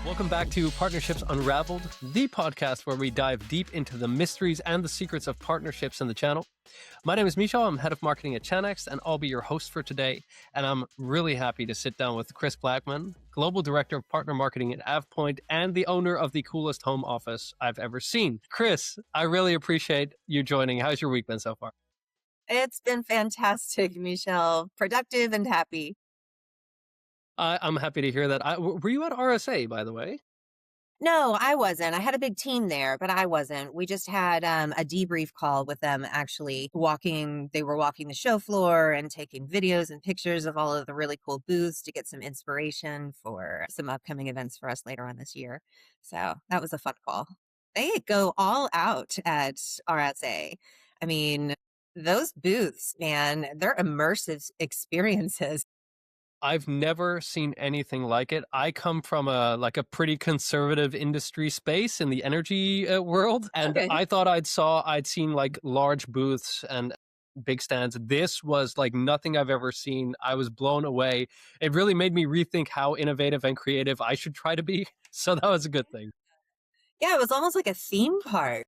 Welcome back to Partnerships Unraveled, the podcast where we dive deep into the mysteries and the secrets of partnerships in the channel. My name is Misha. I'm head of marketing at Chanext, and I'll be your host for today. And I'm really happy to sit down with Kris Blackmon, Global Director of Partner Marketing at AvePoint and the owner of the coolest home office I've ever seen. Kris, I really appreciate you joining. How's your week been so far? It's been fantastic, Michelle. Productive and happy. I'm happy to hear that. Were you at RSA, by the way? No, I wasn't. I had a big team there, but I wasn't. We just had a debrief call with them actually walking. They were walking the show floor and taking videos and pictures of all of the really cool booths to get some inspiration for some upcoming events for us later on this year. So that was a fun call. They go all out at RSA. I mean, those booths, man, they're immersive experiences. I've never seen anything like it. I come from a pretty conservative industry space in the energy world, and Okay. I thought I'd seen like large booths and big stands. This was like nothing I've ever seen. I was blown away. It really made me rethink how innovative and creative I should try to be. So that was a good thing. Yeah, it was almost like a theme park.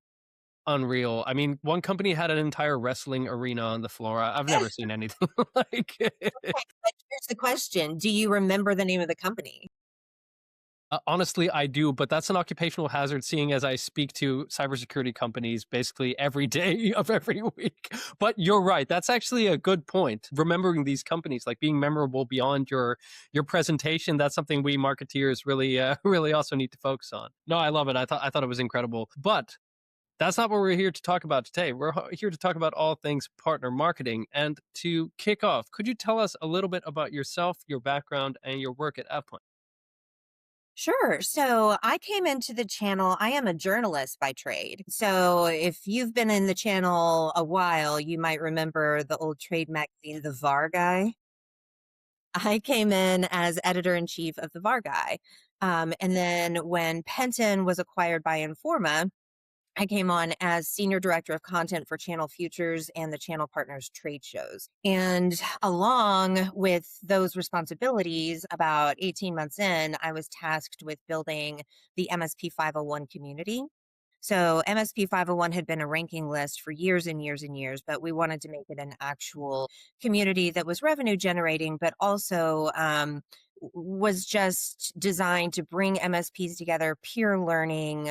Unreal. I mean, one company had an entire wrestling arena on the floor. I've never seen anything like it. Okay, but here's the question. Do you remember the name of the company? Honestly, I do, but that's an occupational hazard seeing as I speak to cybersecurity companies basically every day of every week. But you're right. That's actually a good point. Remembering these companies, like being memorable beyond your presentation, that's something we marketeers really also need to focus on. No, I love it. I thought it was incredible. But that's not what we're here to talk about today. We're here to talk about all things partner marketing. And to kick off, could you tell us a little bit about yourself, your background, and your work at AvePoint? Sure. So I came into the channel. I am a journalist by trade. So if you've been in the channel a while, you might remember the old trade magazine, the Var Guy. I came in as editor in chief of the Var Guy. And then when Penton was acquired by Informa, I came on as senior director of content for Channel Futures and the Channel Partners trade shows. And along with those responsibilities, about 18 months in, I was tasked with building the MSP 501 community. So MSP 501 had been a ranking list for years and years and years, but we wanted to make it an actual community that was revenue generating, but also was just designed to bring MSPs together, peer learning,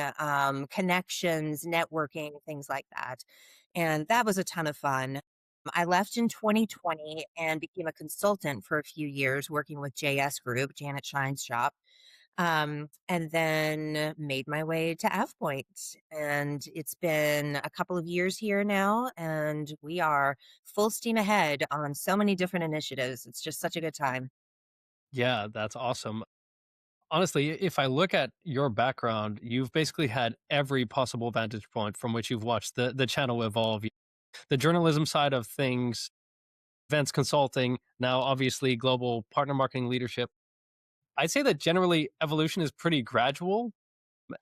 connections, networking, things like that. And that was a ton of fun. I left in 2020 and became a consultant for a few years working with JS Group, Janet Shine's shop. And then made my way to AvePoint. And it's been a couple of years here now, and we are full steam ahead on so many different initiatives. It's just such a good time. Yeah, that's awesome. Honestly, if I look at your background, you've basically had every possible vantage point from which you've watched the channel evolve. The journalism side of things, events consulting, now obviously global partner marketing leadership. I'd say that generally evolution is pretty gradual,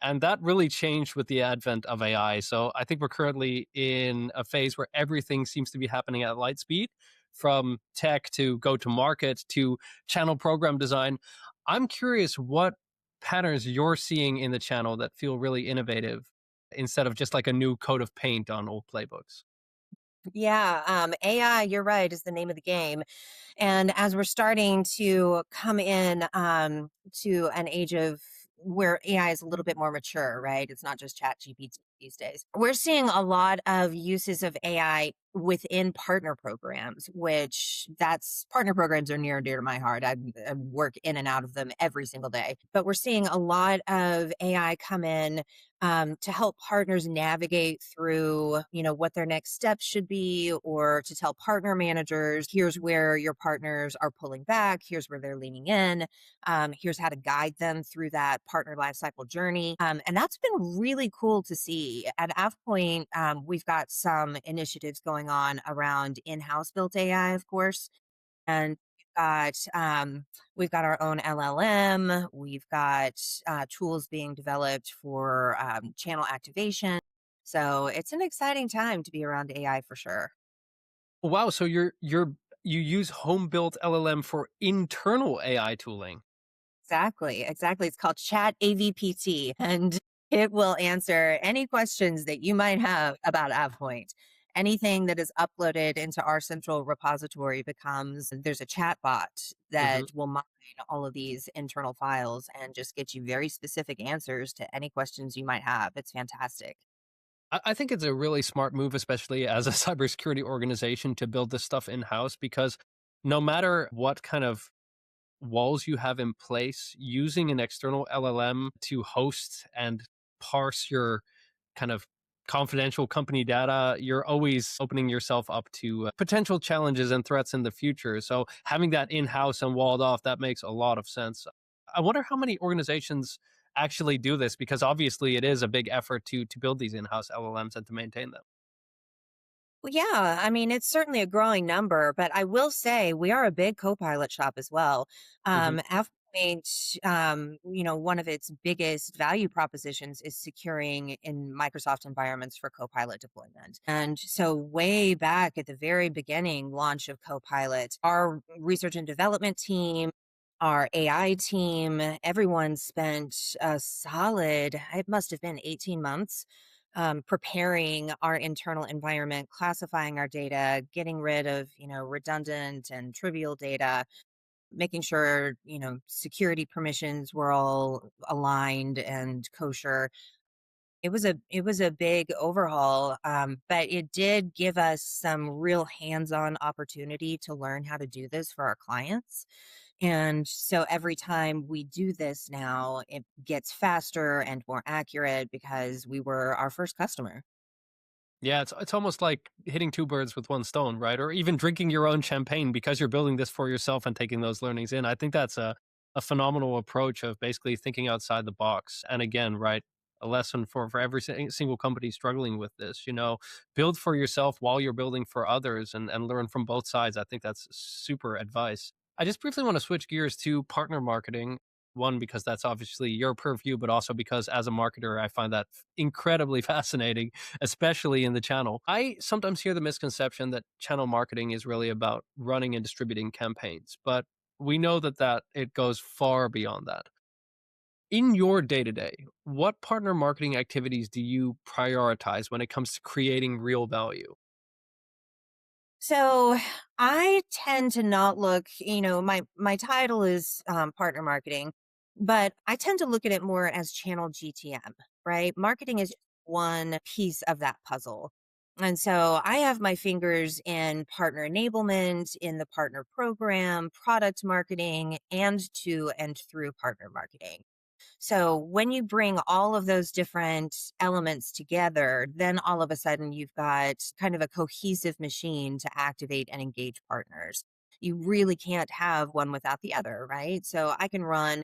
and that really changed with the advent of AI. So I think we're currently in a phase where everything seems to be happening at light speed, from tech to go to market to channel program design. I'm curious what patterns you're seeing in the channel that feel really innovative instead of just like a new coat of paint on old playbooks. Yeah, AI, you're right, is the name of the game. And as we're starting to come in to an age of where AI is a little bit more mature, right? It's not just chat GPT these days. We're seeing a lot of uses of AI within partner programs, which that's partner programs are near and dear to my heart. I work in and out of them every single day. But we're seeing a lot of AI come in to help partners navigate through, what their next steps should be, or to tell partner managers, here's where your partners are pulling back, here's where they're leaning in, here's how to guide them through that partner lifecycle journey. And that's been really cool to see. At AvePoint, we've got some initiatives going on around in-house built AI, of course, and we've got our own LLM. We've got tools being developed for channel activation. So it's an exciting time to be around AI for sure. Wow, so you use home built LLM for internal AI tooling. Exactly, exactly. It's called Chat AVPT, and it will answer any questions that you might have about AvePoint. Anything that is uploaded into our central repository becomes there's a chat bot that Mhm. will mine all of these internal files and just get you very specific answers to any questions you might have. It's fantastic. I think it's a really smart move, especially as a cybersecurity organization, to build this stuff in house because no matter what kind of walls you have in place, using an external LLM to host and parse your kind of confidential company data, you're always opening yourself up to potential challenges and threats in the future. So having that in house and walled off, that makes a lot of sense. I wonder how many organizations actually do this because obviously it is a big effort to build these in-house LLMs and to maintain them. Well, yeah, I mean, it's certainly a growing number, but I will say we are a big Copilot shop as well. Hmm. AvePoint, one of its biggest value propositions is securing in Microsoft environments for Copilot deployment. And so, way back at the very beginning launch of Copilot, our research and development team, our AI team, everyone spent a solid, it must have been 18 months preparing our internal environment, classifying our data, getting rid of, redundant and trivial data, making sure, security permissions were all aligned and kosher. It was a big overhaul, but it did give us some real hands-on opportunity to learn how to do this for our clients. And so every time we do this now, it gets faster and more accurate because we were our first customer. Yeah, it's almost like hitting two birds with one stone, right? Or even drinking your own champagne because you're building this for yourself and taking those learnings in. I think that's a phenomenal approach of basically thinking outside the box. And again, right, a lesson for every single company struggling with this. Build for yourself while you're building for others and learn from both sides. I think that's super advice. I just briefly want to switch gears to partner marketing. One, because that's obviously your purview, but also because as a marketer, I find that incredibly fascinating, especially in the channel. I sometimes hear the misconception that channel marketing is really about running and distributing campaigns, but we know that it goes far beyond that. In your day to day, what partner marketing activities do you prioritize when it comes to creating real value? So I tend to not look, my title is partner marketing, but I tend to look at it more as channel GTM, right? Marketing is one piece of that puzzle. And so I have my fingers in partner enablement, in the partner program, product marketing, and to and through partner marketing. So when you bring all of those different elements together, then all of a sudden you've got kind of a cohesive machine to activate and engage partners. You really can't have one without the other, right? So I can run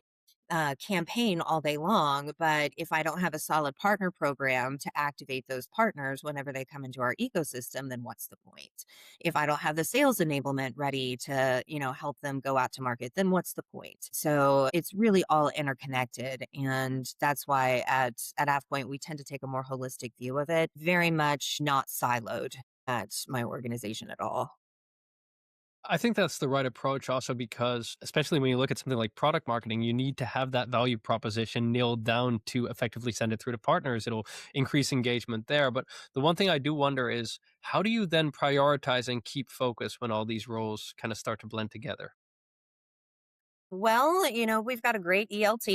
campaign all day long, but if I don't have a solid partner program to activate those partners whenever they come into our ecosystem, then what's the point? If I don't have the sales enablement ready to, help them go out to market, then what's the point? So it's really all interconnected. And that's why at AvePoint, we tend to take a more holistic view of it, very much not siloed at my organization at all. I think that's the right approach also because, especially when you look at something like product marketing, you need to have that value proposition nailed down to effectively send it through to partners. It'll increase engagement there. But the one thing I do wonder is how do you then prioritize and keep focus when all these roles kind of start to blend together? Well, we've got a great ELT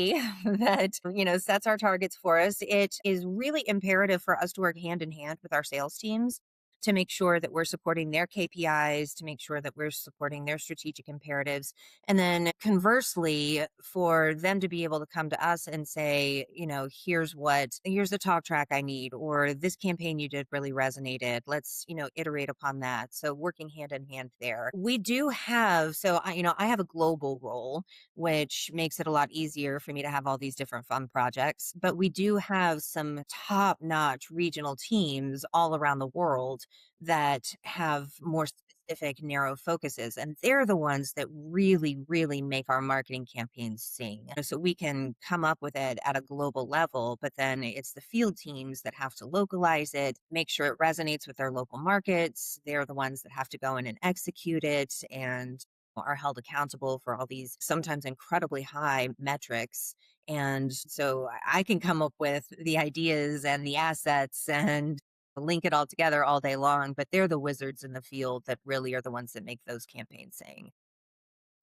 that, sets our targets for us. It is really imperative for us to work hand in hand with our sales teams to make sure that we're supporting their KPIs, to make sure that we're supporting their strategic imperatives. And then conversely, for them to be able to come to us and say, here's the talk track I need, or this campaign you did really resonated. Let's, iterate upon that. So working hand in hand there. We do have, so I have a global role which makes it a lot easier for me to have all these different fun projects. But we do have some top notch regional teams all around the world that have more specific, narrow focuses. And they're the ones that really, really make our marketing campaigns sing. So we can come up with it at a global level, but then it's the field teams that have to localize it, make sure it resonates with their local markets. They're the ones that have to go in and execute it and are held accountable for all these sometimes incredibly high metrics. And so I can come up with the ideas and the assets and link it all together all day long, but they're the wizards in the field that really are the ones that make those campaigns sing.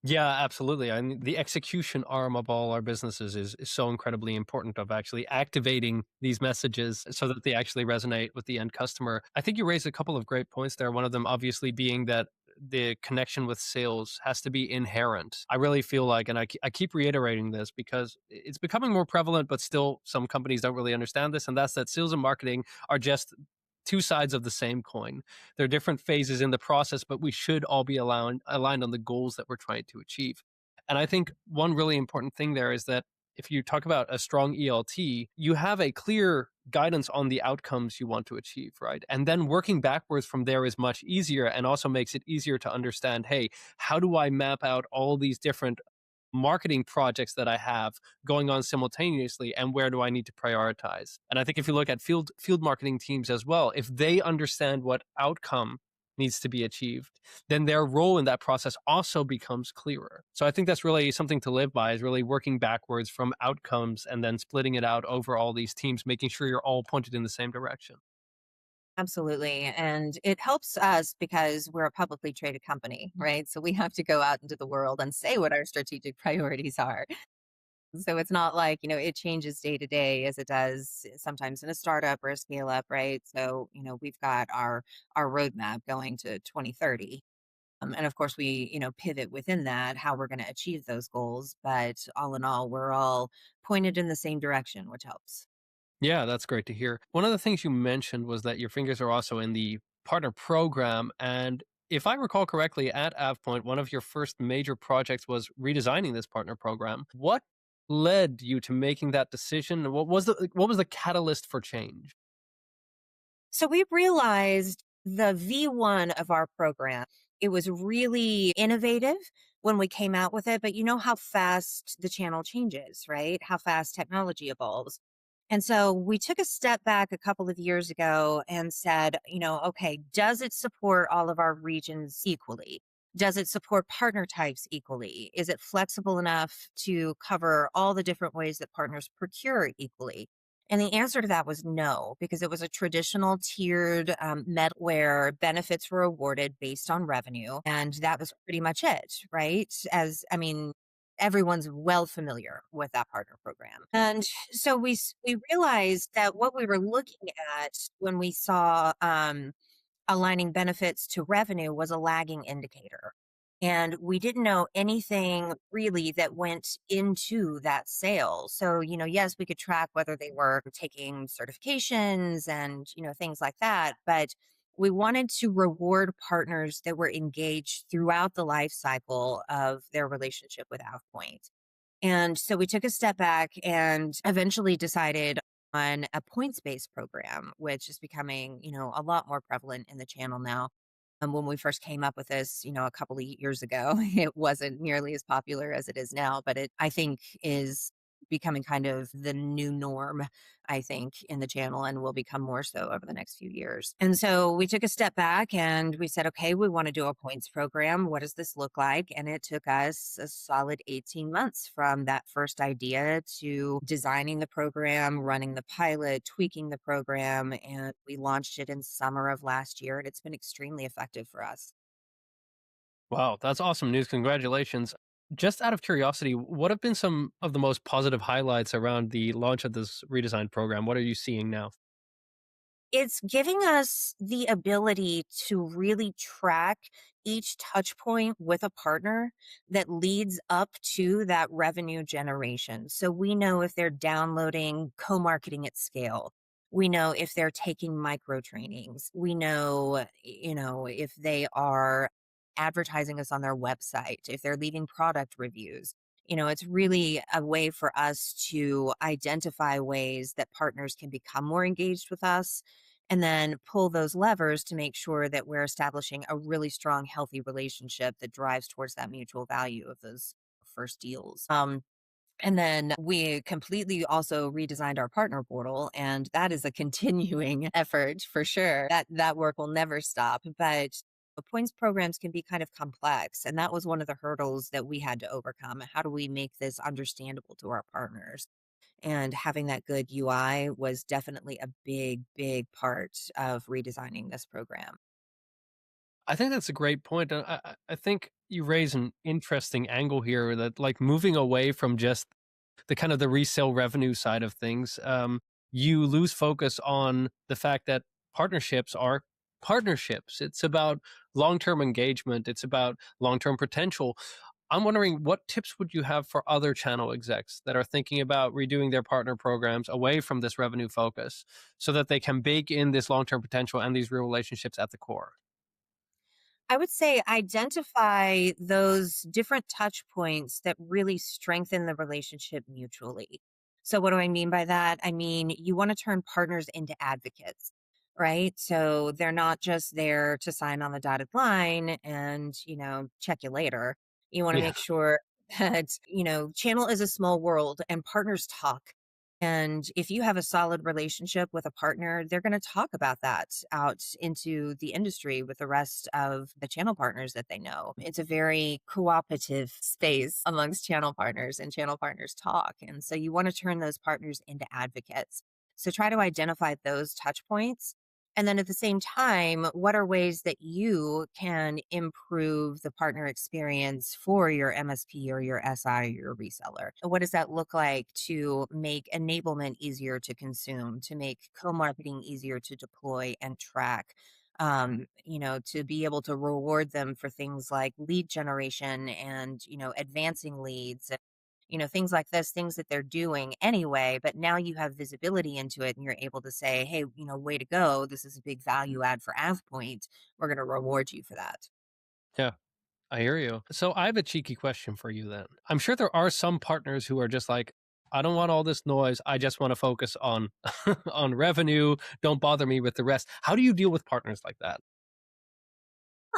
Yeah, absolutely. I mean, the execution arm of all our businesses is so incredibly important of actually activating these messages so that they actually resonate with the end customer. I think you raised a couple of great points there. One of them obviously being that the connection with sales has to be inherent. I really feel like, and I keep reiterating this because it's becoming more prevalent, but still some companies don't really understand this. And that's that sales and marketing are just two sides of the same coin. There are different phases in the process, but we should all be aligned on the goals that we're trying to achieve. And I think one really important thing there is that if you talk about a strong ELT, you have a clear guidance on the outcomes you want to achieve, right? And then working backwards from there is much easier and also makes it easier to understand, hey, how do I map out all these different marketing projects that I have going on simultaneously, and where do I need to prioritize? And I think if you look at field marketing teams as well, if they understand what outcome needs to be achieved, then their role in that process also becomes clearer. So I think that's really something to live by, is really working backwards from outcomes and then splitting it out over all these teams, making sure you're all pointed in the same direction. Absolutely. And it helps us because we're a publicly traded company, right? So we have to go out into the world and say what our strategic priorities are. So it's not like, it changes day to day as it does sometimes in a startup or a scale up, right? So, we've got our roadmap going to 2030. And of course we, pivot within that how we're going to achieve those goals, but all in all, we're all pointed in the same direction, which helps. Yeah, that's great to hear. One of the things you mentioned was that your fingers are also in the partner program. And if I recall correctly, at AvePoint, one of your first major projects was redesigning this partner program. What led you to making that decision? What was the catalyst for change? So we realized the V1 of our program, it was really innovative when we came out with it, but you know how fast the channel changes, right? How fast technology evolves. And so we took a step back a couple of years ago and said, okay, does it support all of our regions equally? Does it support partner types equally? Is it flexible enough to cover all the different ways that partners procure equally? And the answer to that was no, because it was a traditional tiered met where benefits were awarded based on revenue. And that was pretty much it, right? Everyone's well familiar with that partner program. And so we realized that what we were looking at when we saw aligning benefits to revenue was a lagging indicator. And we didn't know anything really that went into that sale. So, yes, we could track whether they were taking certifications and, things like that. But we wanted to reward partners that were engaged throughout the life cycle of their relationship with AvePoint. And so we took a step back and eventually decided on a points based program, which is becoming, a lot more prevalent in the channel now. When we first came up with this, a couple of years ago, it wasn't nearly as popular as it is now, but it, I think, is becoming kind of the new norm, I think, in the channel and will become more so over the next few years. And so we took a step back and we said, okay, we want to do a points program. What does this look like? And it took us a solid 18 months from that first idea to designing the program, running the pilot, tweaking the program. And we launched it in summer of last year. And it's been extremely effective for us. Wow, that's awesome news. Congratulations. Just out of curiosity, what have been some of the most positive highlights around the launch of this redesigned program? What are you seeing now? It's giving us the ability to really track each touch point with a partner that leads up to that revenue generation. So we know if they're downloading co-marketing at scale. We know if they're taking micro trainings. We know, if they are advertising us on their website, if they're leaving product reviews. It's really a way for us to identify ways that partners can become more engaged with us and then pull those levers to make sure that we're establishing a really strong, healthy relationship that drives towards that mutual value of those first deals. And then we completely also redesigned our partner portal, and that is a continuing effort for sure. That work will never stop. But The points programs can be kind of complex, and that was one of the hurdles that we had to overcome. How do we make this understandable to our partners? And having that good UI was definitely a big, big part of redesigning this program. I think that's a great point. And I think you raise an interesting angle here that like moving away from just the kind of the resale revenue side of things, you lose focus on the fact that partnerships are partnerships. It's about long term engagement, it's about long term potential. I'm wondering what tips would you have for other channel execs that are thinking about redoing their partner programs away from this revenue focus so that they can bake in this long term potential and these real relationships at the core? I would say identify those different touch points that really strengthen the relationship mutually. So, what do I mean by that? I mean, you want to turn partners into advocates, right? So, they're not just there to sign on the dotted line and, check you later. You want to Yeah. make sure that, channel is a small world and partners talk. And if you have a solid relationship with a partner, they're going to talk about that out into the industry with the rest of the channel partners that they know. It's a very cooperative space amongst channel partners, and channel partners talk. And so you want to turn those partners into advocates. So try to identify those touch points. And then at the same time, what are ways that you can improve the partner experience for your MSP or your SI or your reseller? What does that look like to make enablement easier to consume, to make co-marketing easier to deploy and track? To be able to reward them for things like lead generation and, advancing leads, things like this, things that they're doing anyway, but now you have visibility into it and you're able to say, hey, way to go. This is a big value add for AvePoint. We're going to reward you for that. Yeah. I hear you. So I have a cheeky question for you then. I'm sure there are some partners who are just like, I don't want all this noise. I just want to focus on on revenue. Don't bother me with the rest. How do you deal with partners like that?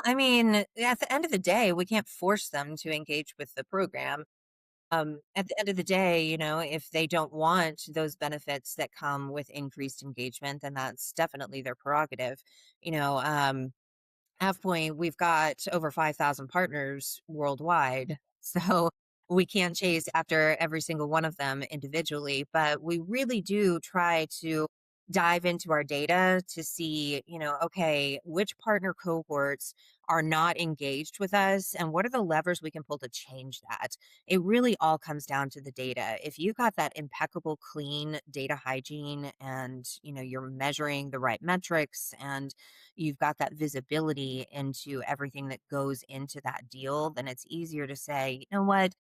I mean, at the end of the day, we can't force them to engage with the program. At the end of the day, if they don't want those benefits that come with increased engagement, then that's definitely their prerogative. You know, um, AvePoint, we've got over 5,000 partners worldwide. So we can't chase after every single one of them individually, but we really do try to dive into our data to see, okay, which partner cohorts are not engaged with us and what are the levers we can pull to change that. It really all comes down to the data. If you got that impeccable, clean data hygiene and, you're measuring the right metrics and you've got that visibility into everything that goes into that deal, then it's easier to say, you know what,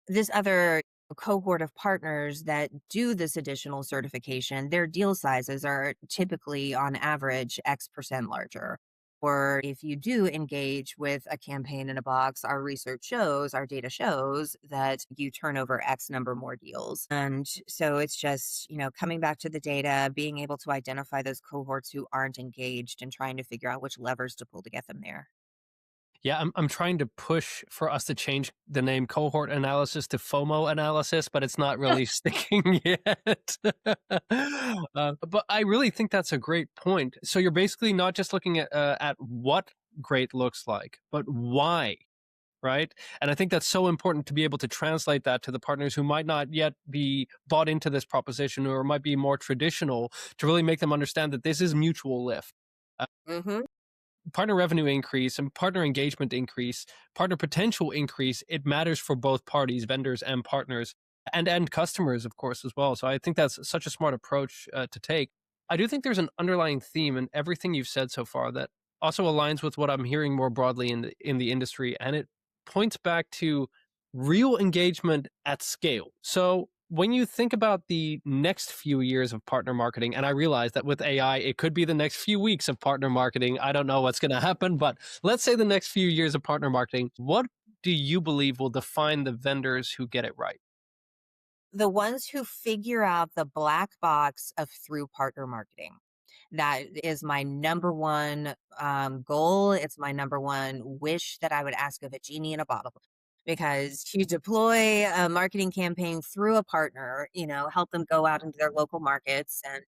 this other cohort of partners that do this additional certification, their deal sizes are typically on average X percent larger. Or if you do engage with a campaign in a box, our research shows, our data shows that you turn over X number more deals. And so it's just, coming back to the data, being able to identify those cohorts who aren't engaged and trying to figure out which levers to pull to get them there. Yeah, I'm trying to push for us to change the name cohort analysis to FOMO analysis, but it's not really sticking yet. But I really think that's a great point. So you're basically not just looking at what great looks like, but why, right? And I think that's so important to be able to translate that to the partners who might not yet be bought into this proposition or might be more traditional to really make them understand that this is mutual lift. Hmm. Partner revenue increase and partner engagement increase, partner potential increase, it matters for both parties, vendors and partners, and customers, of course, as well. So I think that's such a smart approach to take. I do think there's an underlying theme in everything you've said so far that also aligns with what I'm hearing more broadly in the industry, and it points back to real engagement at scale. So when you think about the next few years of partner marketing, and I realize that with AI, it could be the next few weeks of partner marketing. I don't know what's going to happen, but let's say the next few years of partner marketing, what do you believe will define the vendors who get it right? The ones who figure out the black box of through partner marketing. That is my number one goal. It's my number one wish that I would ask of a genie in a bottle. Because to deploy a marketing campaign through a partner, help them go out into their local markets and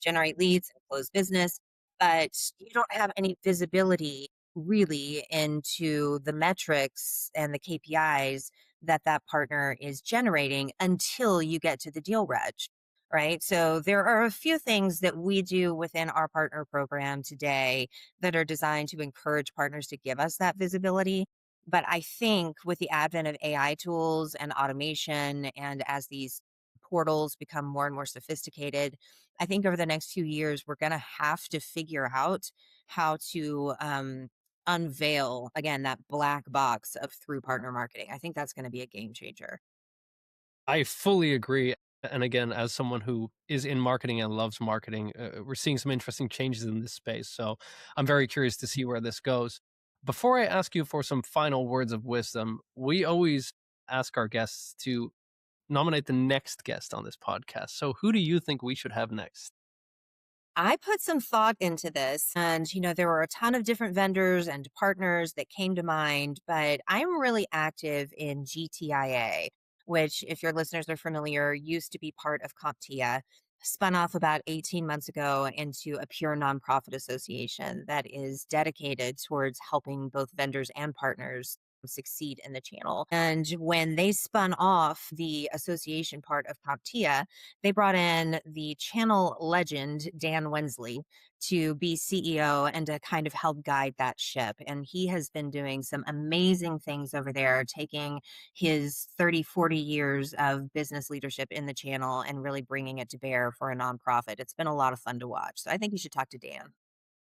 generate leads and close business, but you don't have any visibility really into the metrics and the KPIs that that partner is generating until you get to the deal reg. Right. So there are a few things that we do within our partner program today that are designed to encourage partners to give us that visibility. But I think with the advent of AI tools and automation, and as these portals become more and more sophisticated, I think over the next few years, we're going to have to figure out how to unveil again that black box of through partner marketing. I think that's going to be a game changer. I fully agree. And again, as someone who is in marketing and loves marketing, we're seeing some interesting changes in this space. So I'm very curious to see where this goes. Before I ask you for some final words of wisdom, we always ask our guests to nominate the next guest on this podcast. So who do you think we should have next? I put some thought into this, and there were a ton of different vendors and partners that came to mind, but I'm really active in GTIA, which, if your listeners are familiar, used to be part of CompTIA, spun off about 18 months ago into a pure nonprofit association that is dedicated towards helping both vendors and partners succeed in the channel. And when they spun off the association part of CompTIA, they brought in the channel legend, Dan Wensley, to be CEO and to kind of help guide that ship. And he has been doing some amazing things over there, taking his 30, 40 years of business leadership in the channel and really bringing it to bear for a nonprofit. It's been a lot of fun to watch. So I think you should talk to Dan.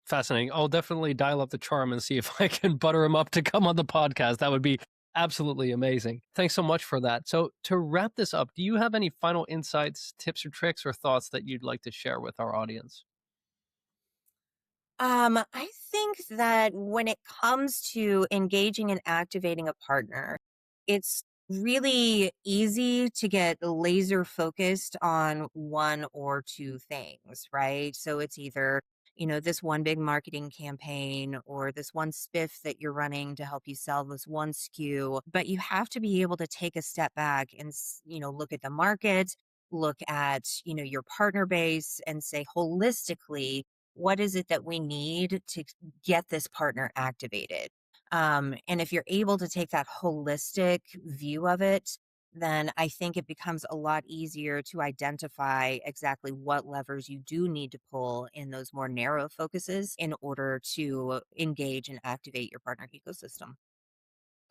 Fascinating. I'll definitely dial up the charm and see if I can butter him up to come on the podcast. That would be absolutely amazing. Thanks so much for that. So, to wrap this up, do you have any final insights, tips, or tricks, or thoughts that you'd like to share with our audience? I think that when it comes to engaging and activating a partner, it's really easy to get laser focused on one or two things, right? So it's either, this one big marketing campaign or this one spiff that you're running to help you sell this one SKU. But you have to be able to take a step back and, look at the market, look at, your partner base and say holistically, what is it that we need to get this partner activated? And if you're able to take that holistic view of it, then I think it becomes a lot easier to identify exactly what levers you do need to pull in those more narrow focuses in order to engage and activate your partner ecosystem.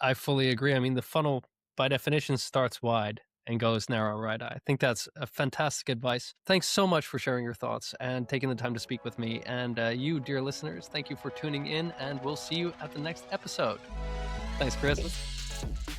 I fully agree. I mean, the funnel by definition starts wide and goes narrow, right? I think that's a fantastic advice. Thanks so much for sharing your thoughts and taking the time to speak with me. And you, dear listeners, thank you for tuning in, and we'll see you at the next episode. Thanks, Chris.